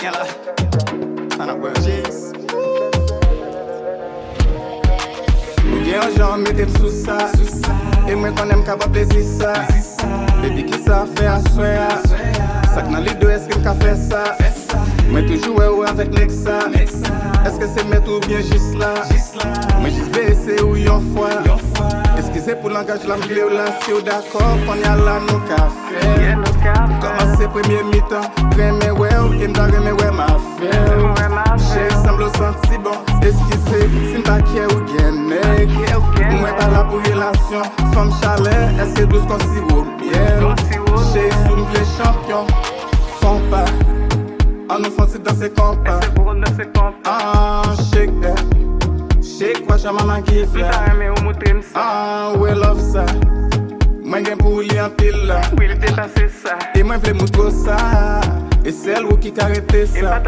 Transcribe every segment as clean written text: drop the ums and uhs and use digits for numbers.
Yalla. Turn up with G's. Gen jan mette sous ça. Et moi qu'on aime qu'à plaisir ça. Baby qui ça fait à soya. Ça que dans les deux est-ce qu'elle fait ça. Moi toujours ouais avec Nexa. Est-ce que c'est mettre ou bien juste là. Moi juste baisser ou yon fois. Excusez pour langage la m'glé ou là. Si ou d'accord qu'on y a là nos cafés. Commencer premier mi-temps. Remé ouais ou qui m'da remé ouais ma fête. J'ai semble senti bon. Excusez si m'ta qui ou gêné. Moi pas là pour relation. Femme chalet, est-ce que douce qu'on s'y vaut bien. J'ai sous m'vle champion. Font pas. En nous font dans ces compas. Ah, shake that. Shake quoi, j'ai maman qui fait. Ah, we love ça. Moi j'aime pour lui en pile là. Et moi j'vle moutrer ça. Et c'est elle qui carrette ça.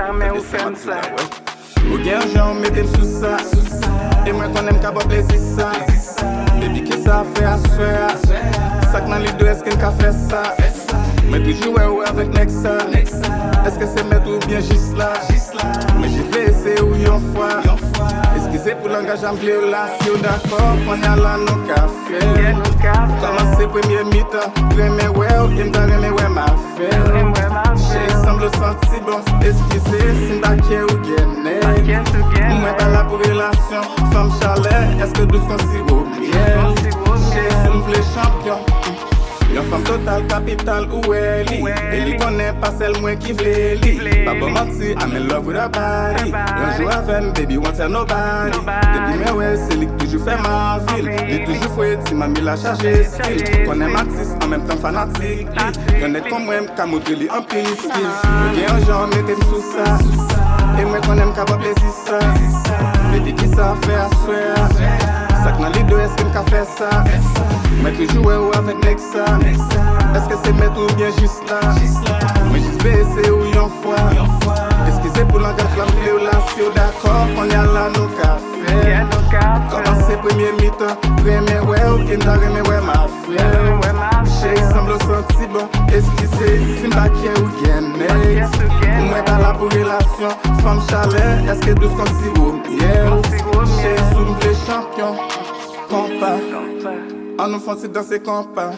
Ou bien j'en mette sous ça. Et moi qu'on aime qu'à boire plaisir ça. Baby qui ça fait à soir. Ça que dans les deux est-ce qu'elle fait ça. Mais toujours ouais avec Nexa. Est-ce que c'est mettre ou bien juste là. Mais j'ai fait essayer ou yon fois. Excusez pour langage en bleu là. Si vous d'accord, on y a là nos cafés. Commencer premier mi-temps. Remé ouais ou qui m'da remé ouais ma fête. J'ai semble senti bon. Excusez si m'da qui ou gêné. Moi pas là pour relation. Femme chalet, est-ce que douce qu'on s'y vaut bien. J'ai sous m'vle champion. Yon femme total capital ou elle. Elle connaît pas celle moi qui vle li. Pas bon menti, I'm in love with her body. Yon joue avec baby, won't tell nobody. Depuis mes ouais, c'est lui qui toujours fait ma ville. J'ai toujours fouet, si m'a mis la chargée skill. Connais artiste, en même temps fanatique. Y'en est comme moi, qu'à montrer li en pile skill. Bien j'en mette sous ça. Et moi qu'on aime qu'à boire plaisir ça. Baby qui ça fait à soir. Ça que dans les deux est-ce qu'elle fait ça. Mais toujours ouais avec Nexa. Est-ce que c'est mettre ou bien juste là. Mais juste baisser ou yon fois. Excusez pour langage la m'glé ou là. Si ou d'accord qu'on y a là nos cafés. Commencer premier mi-temps. Remé ouais ou qui m'da remé ouais ma fête. J'ai semble senti bon. Excusez si m'da qui ou gêné. Moi pas là pour relation. Femme chalet, est-ce que douce qu'on s'y vaut bien. J'ai sous m'vle champion. Compas. En nous font dans ces compas.